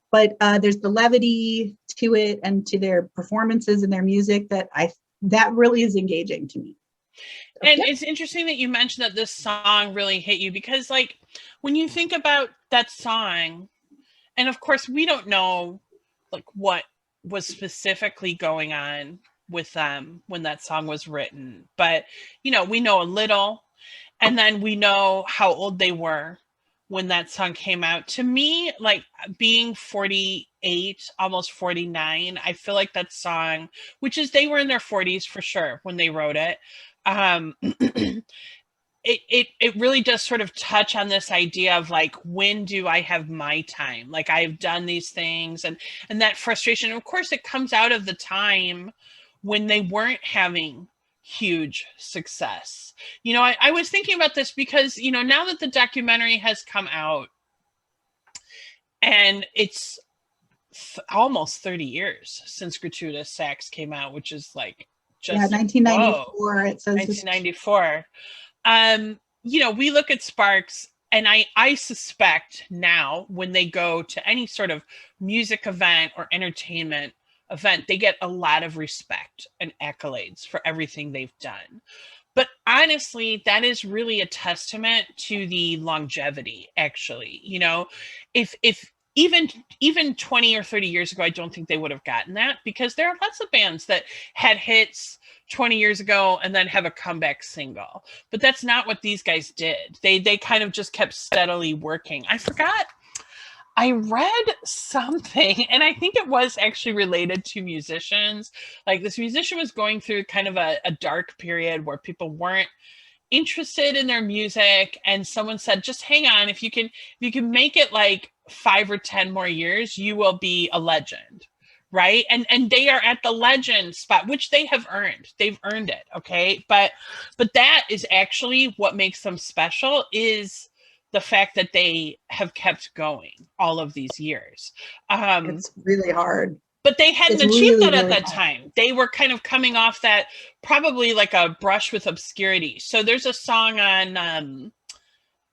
Speaker 1: But there's the levity to it and to their performances and their music that really is engaging to me.
Speaker 2: And
Speaker 1: Yep.
Speaker 2: it's interesting that you mentioned that this song really hit you, because like when you think about that song, and of course we don't know like what was specifically going on with them when that song was written, but you know, we know a little, and then we know how old they were when that song came out. To me, like being 48, almost 49, I feel like that song, which is they were in their 40s for sure when they wrote it, um it really does sort of touch on this idea of like, when do I have my time? Like I've done these things, and that frustration. Of course, it comes out of the time when they weren't having huge success. You know, I was thinking about this because, you know, now that the documentary has come out, and it's almost 30 years since Gratuitous Sax came out, which is like
Speaker 1: Yeah,
Speaker 2: just whoa,
Speaker 1: 1994. It says this.
Speaker 2: 1994. You know, we look at Sparks, and I suspect now when they go to any sort of music event or entertainment event, they get a lot of respect and accolades for everything they've done. But honestly, that is really a testament to the longevity, actually. You know, if even 20 or 30 years ago, I don't think they would have gotten that, because there are lots of bands that had hits 20 years ago and then have a comeback single. But that's not what these guys did. They kind of just kept steadily working. I forgot, I read something, and I think it was actually related to musicians. Like this musician was going through kind of a dark period where people weren't interested in their music, and someone said, just hang on, if you can make it like 5 or 10 more years, you will be a legend. Right. And they are at the legend spot, which they have earned. They've earned it. Okay. But that is actually what makes them special, is the fact that they have kept going all of these years.
Speaker 1: It's really hard.
Speaker 2: But they hadn't
Speaker 1: It's
Speaker 2: achieved
Speaker 1: really,
Speaker 2: that at
Speaker 1: really
Speaker 2: that
Speaker 1: hard.
Speaker 2: time. They were kind of coming off that, probably like a brush with obscurity. So there's a song on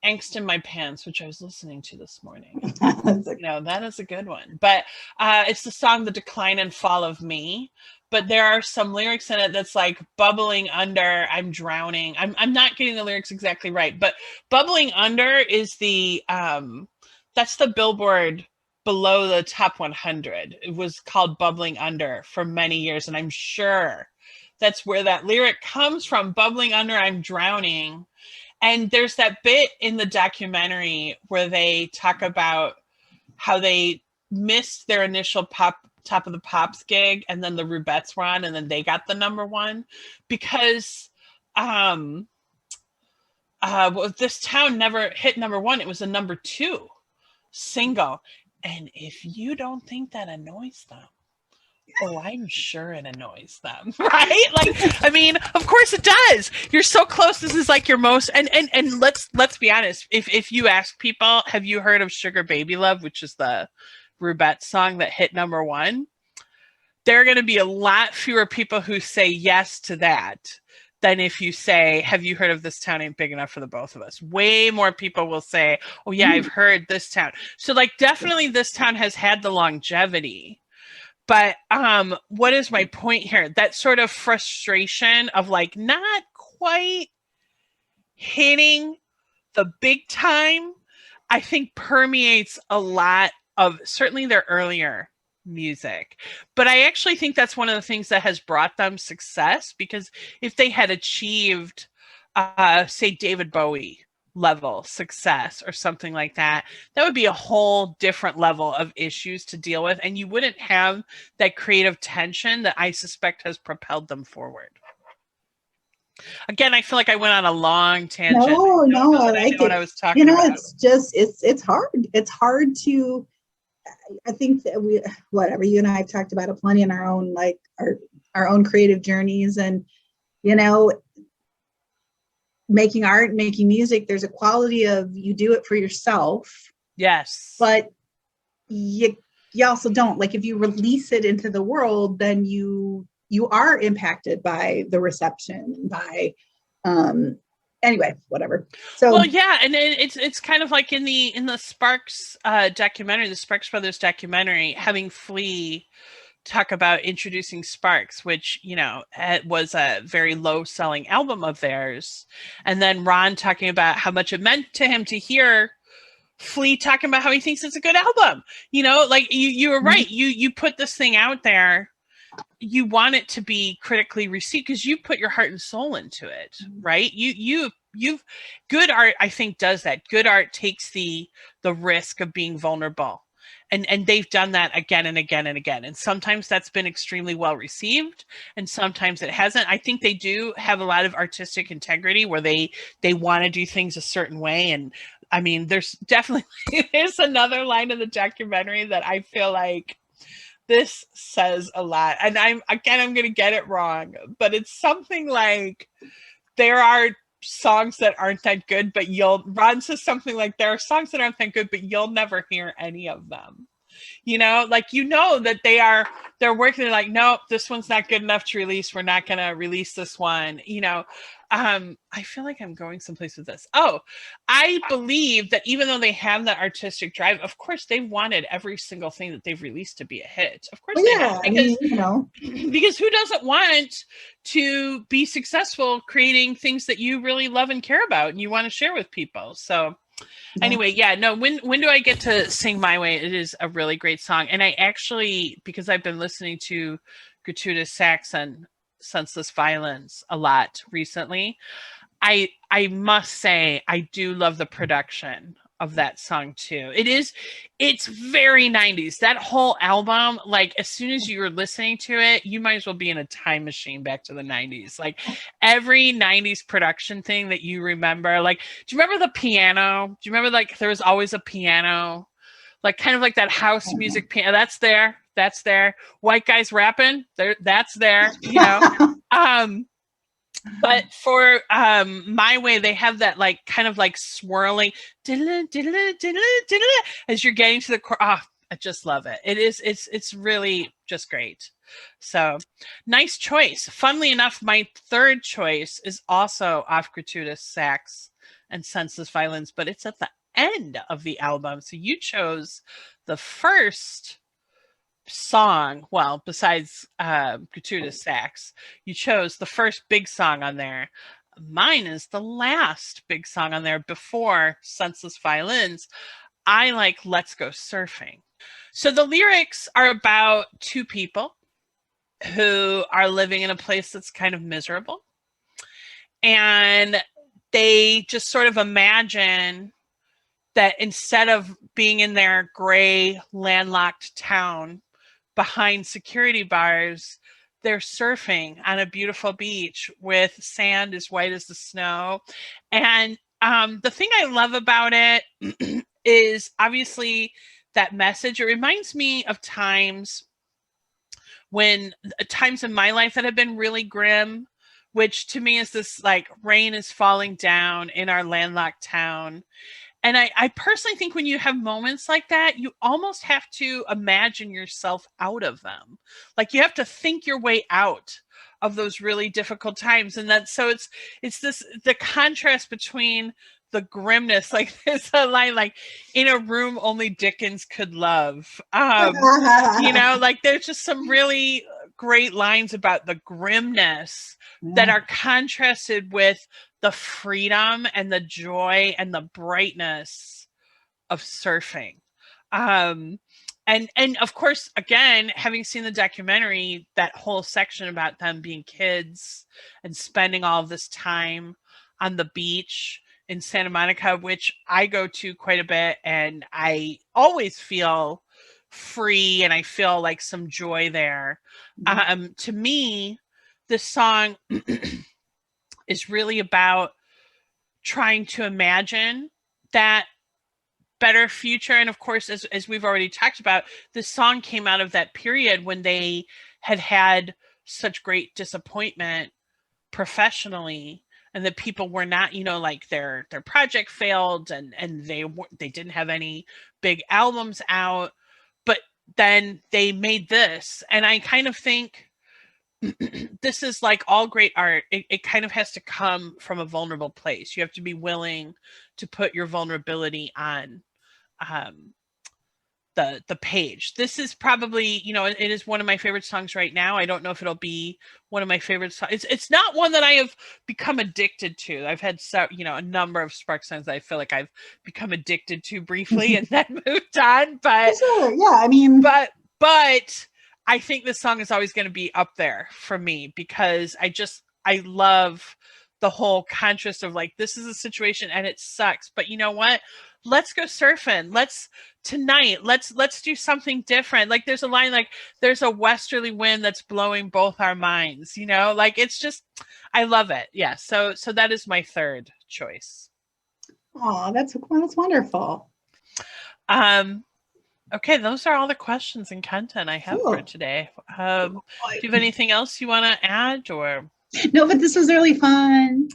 Speaker 2: Angst in My Pants, which I was listening to this morning. And, you know, that is a good one. But it's the song The Decline and Fall of Me. But there are some lyrics in it that's like, bubbling under, I'm drowning. I'm not getting the lyrics exactly right, but bubbling under is the that's the Billboard below the top 100. It was called Bubbling Under for many years, and I'm sure that's where that lyric comes from. Bubbling under, I'm drowning. And there's that bit in the documentary where they talk about how they missed their initial Top of the Pops gig, and then the Rubettes were on, and then they got the number one, because well, This Town never hit number one. It was a number two single. And if you don't think that annoys them, oh, I'm sure it annoys them, right? Like, I mean, of course it does. You're so close. This is like your most, and let's be honest. If you ask people, have you heard of Sugar Baby Love, which is the Rubette song that hit number one? There are going to be a lot fewer people who say yes to that than if you say, have you heard of This Town Ain't Big Enough for the Both of Us? Way more people will say, oh yeah, I've heard This Town. So like, definitely This Town has had the longevity. But what is my point here? That sort of frustration of like not quite hitting the big time, I think permeates a lot of certainly their earlier music. But I actually think that's one of the things that has brought them success, because if they had achieved, say, David Bowie level success or something like that, that would be a whole different level of issues to deal with. And you wouldn't have that creative tension that I suspect has propelled them forward. Again, I feel like I went on a long tangent.
Speaker 1: No, I
Speaker 2: I
Speaker 1: like
Speaker 2: know what I
Speaker 1: it.
Speaker 2: was talking about.
Speaker 1: It's just it's hard. It's hard to. I think that whatever, you and I have talked about it plenty in our own, like our own creative journeys, and you know, making art, making music. There's a quality of, you do it for yourself.
Speaker 2: Yes.
Speaker 1: But you also don't, like, if you release it into the world, then you are impacted by the reception, by anyway, whatever. So
Speaker 2: well, yeah, and it's kind of like in the Sparks documentary, the Sparks Brothers documentary, having Flea talk about introducing Sparks, which, you know, was a very low selling album of theirs. And then Ron talking about how much it meant to him to hear Flea talking about how he thinks it's a good album. You know, like you were right. You put this thing out there. You want it to be critically received because you put your heart and soul into it, right? You've good art, I think, does that. Good art takes the risk of being vulnerable. And they've done that again and again and again. And sometimes that's been extremely well received, and sometimes it hasn't. I think they do have a lot of artistic integrity where they want to do things a certain way. And I mean, there's definitely there's another line in the documentary that I feel like this says a lot. And I'm going to get it wrong, but it's something like there are songs that aren't that good, but Ron says something like there are songs that aren't that good, but you'll never hear any of them. You know, like, you know, that they're working, like, nope, this one's not good enough to release. We're not going to release this one. You know, I feel like I'm going someplace with this. Oh, I believe that even though they have that artistic drive, of course, they wanted every single thing that they've released to be a hit. Of course, they have, because,
Speaker 1: you know,
Speaker 2: because who doesn't want to be successful creating things that you really love and care about and you want to share with people? So anyway, yeah, no, when do I get to sing My Way? It is a really great song. And I actually, because I've been listening to gratuitous sax and senseless violence a lot recently, I must say I do love the production of that song too. It's very 90s. That whole album, like, as soon as you're listening to it, you might as well be in a time machine back to the 90s. Like, every 90s production thing that you remember, like, do you remember the piano? Do you remember, like, there was always a piano, like, kind of like that house music piano? That's there. White guys rapping, that's there, you know. But for My Way, they have that, like, kind of like swirling as you're getting to the core. Oh, I just love it. It's really just great. So nice choice. Funnily enough, my third choice is also off gratuitous sax and senseless violence, but it's at the end of the album. So you chose the first song, well, besides gratuitous sax, you chose the first big song on there. Mine is the last big song on there before senseless violins. I like Let's Go Surfing. So the lyrics are about two people who are living in a place that's kind of miserable, and they just sort of imagine that instead of being in their gray landlocked town behind security bars, they're surfing on a beautiful beach with sand as white as the snow. And the thing I love about it is obviously that message. It reminds me of times in my life that have been really grim, which to me is this, like, rain is falling down in our landlocked town. And I personally think when you have moments like that, you almost have to imagine yourself out of them. Like, you have to think your way out of those really difficult times. And so it's the contrast between the grimness, like, there's a line like, in a room only Dickens could love. You know, like, there's just some really great lines about the grimness that are contrasted with the freedom and the joy and the brightness of surfing. And of course, again, having seen the documentary, that whole section about them being kids and spending all of this time on the beach in Santa Monica, which I go to quite a bit, and I always feel free and I feel like some joy there. To me, this song is really about trying to imagine that better future. And of course, as we've already talked about, this song came out of that period when they had such great disappointment professionally, and that people were not, you know, like, their project failed, and they didn't have any big albums out, but then they made this. And I kind of think this is like all great art. It kind of has to come from a vulnerable place. You have to be willing to put your vulnerability on the page. This is probably, it is one of my favorite songs right now. I don't know if it'll be one of my favorite songs. It's not one that I have become addicted to. I've had a number of Spark songs that I feel like I've become addicted to briefly and then moved on. But
Speaker 1: sure, yeah, I mean,
Speaker 2: but I think this song is always going to be up there for me because I love the whole contrast of like, this is a situation and it sucks, but you know what? Let's go surfing. Let's do something different. Like there's a line like, there's a westerly wind that's blowing both our minds, like it's just, I love it. Yeah. So that is my third choice.
Speaker 1: Oh, that's wonderful.
Speaker 2: Okay, those are all the questions and content I have for today. Do you have anything else you want to add or?
Speaker 1: No, but this was really fun.